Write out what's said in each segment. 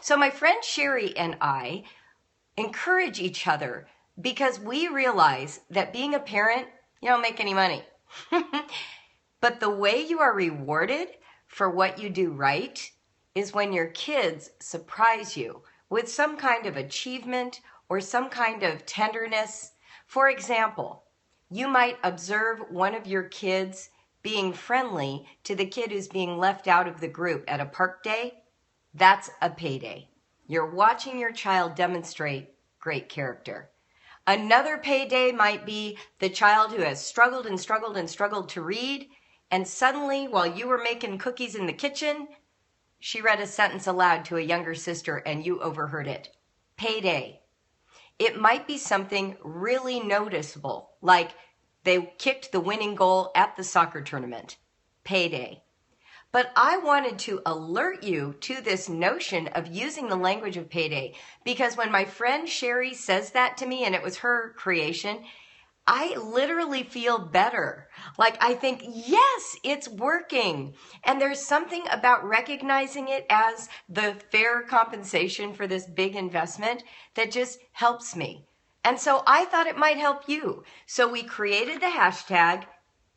So my friend Sherry and I encourage each other because we realize that being a parent, you don't make any money. But the way you are rewarded for what you do right is when your kids surprise you with some kind of achievement or some kind of tenderness. For example, you might observe one of your kids being friendly to the kid who's being left out of the group at a park day. That's a payday. You're watching your child demonstrate great character. Another payday might be the child who has struggled and struggled and struggled to read, and suddenly, while you were making cookies in the kitchen, she read a sentence aloud to a younger sister and you overheard it. Payday. It might be something really noticeable, like they kicked the winning goal at the soccer tournament. Payday. But I wanted to alert you to this notion of using the language of payday, because when my friend Sherry says that to me, and it was her creation, I literally feel better. Like I think, yes, it's working. And there's something about recognizing it as the fair compensation for this big investment that just helps me. And so I thought it might help you. So we created the hashtag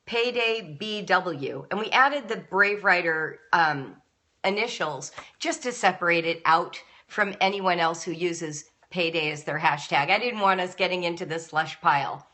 paydaybw, and we added the BraveWriter initials just to separate it out from anyone else who uses payday as their hashtag. I didn't want us getting into the slush pile.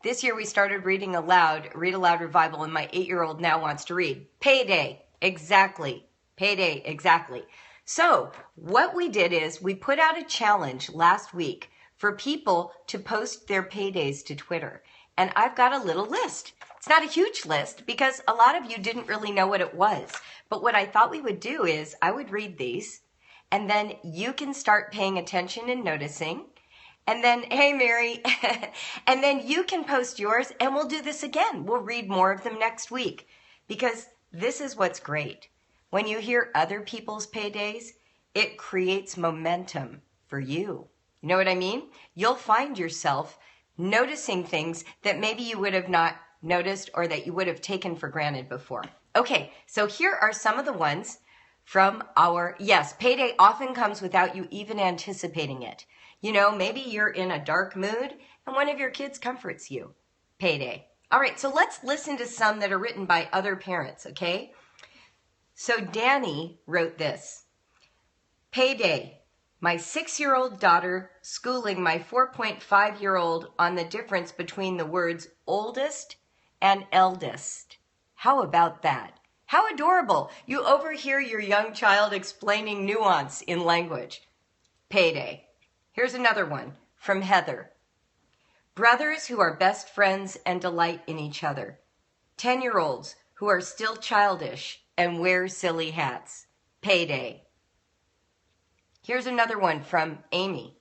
This year we started reading aloud, Read Aloud Revival, and my 8-year-old now wants to read. Payday, exactly. Payday, exactly. So what we did is we put out a challenge last week for people to post their paydays to Twitter. And I've got a little list. It's not a huge list because a lot of you didn't really know what it was. But what I thought we would do is I would read these, and then you can start paying attention and noticing. And then, hey, Mary, and then you can post yours, and we'll do this again. We'll read more of them next week, because this is what's great. When you hear other people's paydays, it creates momentum for you. You know what I mean? You'll find yourself noticing things that maybe you would have not noticed or that you would have taken for granted before. Okay, so here are some of the ones from our, yes, payday often comes without you even anticipating it. You know, maybe you're in a dark mood and one of your kids comforts you. Payday. All right, so let's listen to some that are written by other parents, okay? So Danny wrote this. Payday. My 6-year-old daughter schooling my 4.5-year-old on the difference between the words oldest and eldest. How about that? How adorable. You overhear your young child explaining nuance in language. Payday. Here's another one from Heather. Brothers who are best friends and delight in each other. 10-year-olds who are still childish and wear silly hats. Payday. Here's another one from Amy.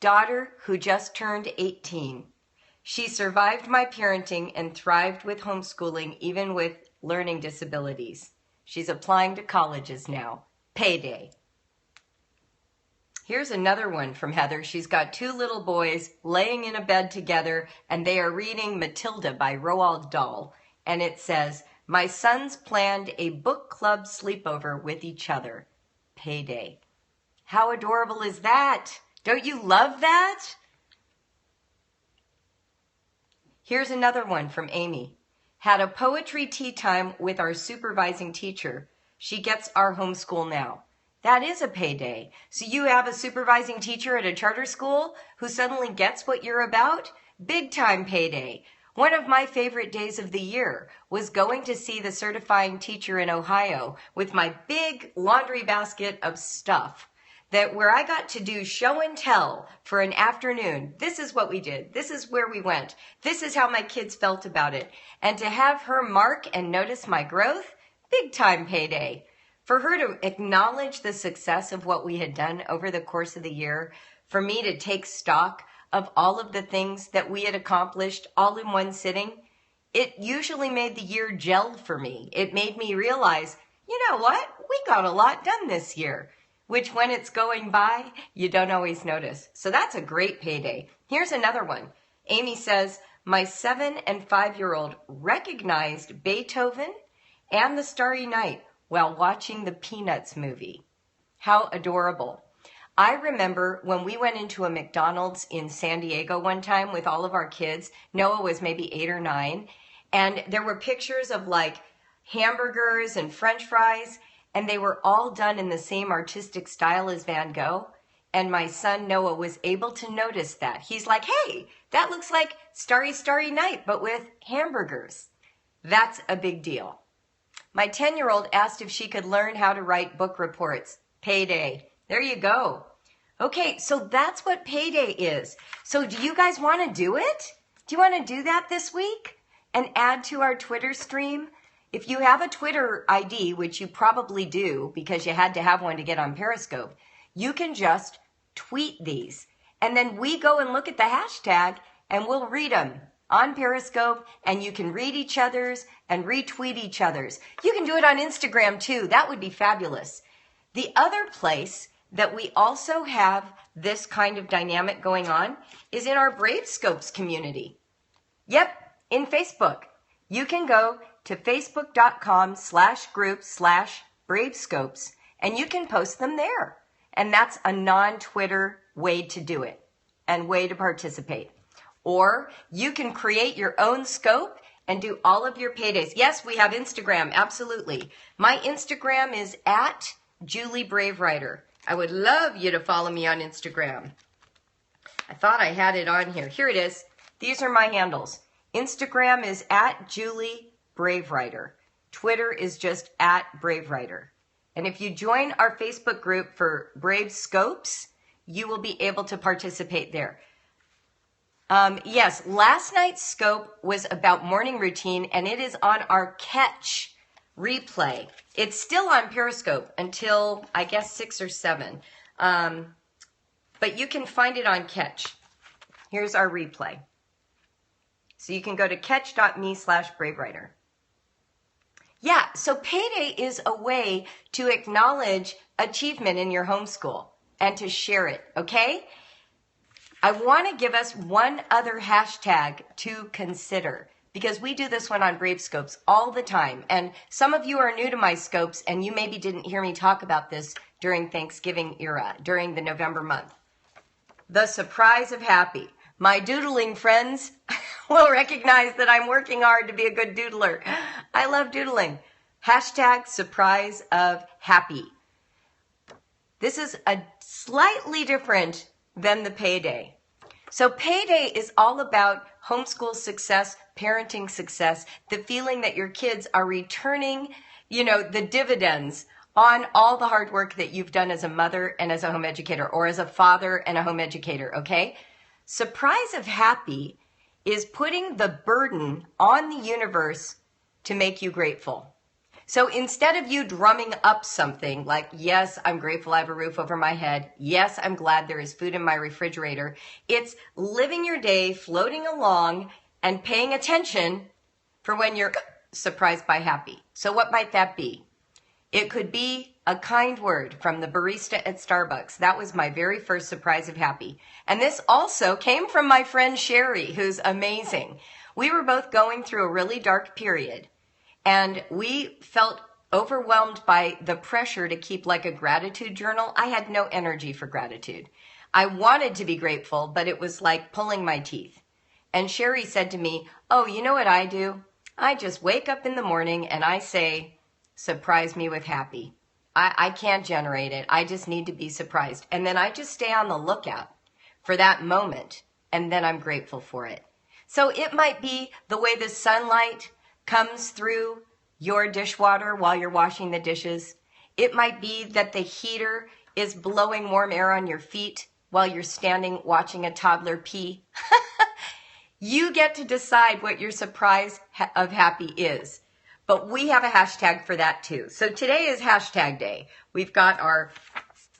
Daughter who just turned 18. She survived my parenting and thrived with homeschooling, even with learning disabilities. She's applying to colleges now. Payday. Here's another one from Heather. She's got 2 little boys laying in a bed together, and they are reading Matilda by Roald Dahl. And it says, my sons planned a book club sleepover with each other. Payday. How adorable is that? Don't you love that? Here's another one from Amy. Had a poetry tea time with our supervising teacher. She gets our homeschool now. That is a payday. So you have a supervising teacher at a charter school who suddenly gets what you're about? Big time payday. One of my favorite days of the year was going to see the certifying teacher in Ohio with my big laundry basket of stuff that where I got to do show and tell for an afternoon. This is what we did. This is where we went. This is how my kids felt about it. And to have her mark and notice my growth, big time payday. For her to acknowledge the success of what we had done over the course of the year, for me to take stock of all of the things that we had accomplished all in one sitting, it usually made the year gel for me. It made me realize, you know what? We got a lot done this year, which when it's going by, you don't always notice. So that's a great payday. Here's another one. Amy says, my 7 and 5-year-old recognized Beethoven and the Starry Night while watching the Peanuts movie. How adorable. I remember when we went into a McDonald's in San Diego one time with all of our kids. Noah was maybe 8 or 9. And there were pictures of like hamburgers and French fries. And they were all done in the same artistic style as Van Gogh. And my son Noah was able to notice that. He's like, hey, that looks like Starry, Starry Night, but with hamburgers. That's a big deal. My 10-year-old asked if she could learn how to write book reports. Payday. There you go. Okay, so that's what payday is. So do you guys want to do it? Do you want to do that this week and add to our Twitter stream? If you have a Twitter ID, which you probably do because you had to have one to get on Periscope, you can just tweet these. And then we go and look at the hashtag and we'll read them on Periscope, and you can read each other's and retweet each other's. You can do it on Instagram too. That would be fabulous. The other place that we also have this kind of dynamic going on is in our Bravescopes community. Yep, in Facebook. You can go to facebook.com/group/Bravescopes and you can post them there. And that's a non-Twitter way to do it and way to participate. Or you can create your own scope and do all of your paydays. Yes, we have Instagram, absolutely. My Instagram is at Julie BraveWriter. I would love you to follow me on Instagram. I thought I had it on here. Here it is. These are my handles. Instagram is at Julie BraveWriter. Twitter is just at BraveWriter. And if you join our Facebook group for Bravescopes, you will be able to participate there. Yes, last night's scope was about morning routine, and it is on our Catch replay. It's still on Periscope until, I guess, 6 or 7. But you can find it on Catch. Here's our replay. So you can go to catch.me/BraveWriter. Yeah, so payday is a way to acknowledge achievement in your homeschool and to share it, okay? I want to give us one other hashtag to consider because we do this one on Bravescopes all the time. And some of you are new to my scopes and you maybe didn't hear me talk about this during Thanksgiving era, during the November month. The surprise of happy. My doodling friends will recognize that I'm working hard to be a good doodler. I love doodling. Hashtag surprise of happy. This is a slightly different than the payday. So payday is all about homeschool success, parenting success, the feeling that your kids are returning, the dividends on all the hard work that you've done as a mother and as a home educator, or as a father and a home educator, okay? Surprise of happy is putting the burden on the universe to make you grateful. So instead of you drumming up something like, yes, I'm grateful I have a roof over my head. Yes, I'm glad there is food in my refrigerator. It's living your day, floating along, and paying attention for when you're surprised by happy. So what might that be? It could be a kind word from the barista at Starbucks. That was my very first surprise of happy. And this also came from my friend Sherry, who's amazing. We were both going through a really dark period. And we felt overwhelmed by the pressure to keep like a gratitude journal. I had no energy for gratitude. I wanted to be grateful, but it was like pulling my teeth. And Sherry said to me, oh, you know what I do? I just wake up in the morning and I say, surprise me with happy. I can't generate it. I just need to be surprised. And then I just stay on the lookout for that moment. And then I'm grateful for it. So it might be the way the sunlight comes through your dishwater while you're washing the dishes. It might be that the heater is blowing warm air on your feet while you're standing watching a toddler pee. You get to decide what your surprise of happy is. But we have a hashtag for that too. So today is hashtag day. We've got our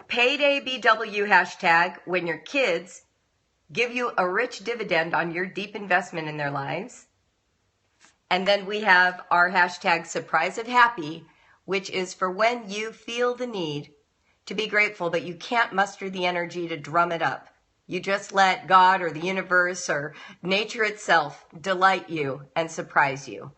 payday BW hashtag when your kids give you a rich dividend on your deep investment in their lives. And then we have our hashtag surprise of happy, which is for when you feel the need to be grateful, but you can't muster the energy to drum it up. You just let God or the universe or nature itself delight you and surprise you.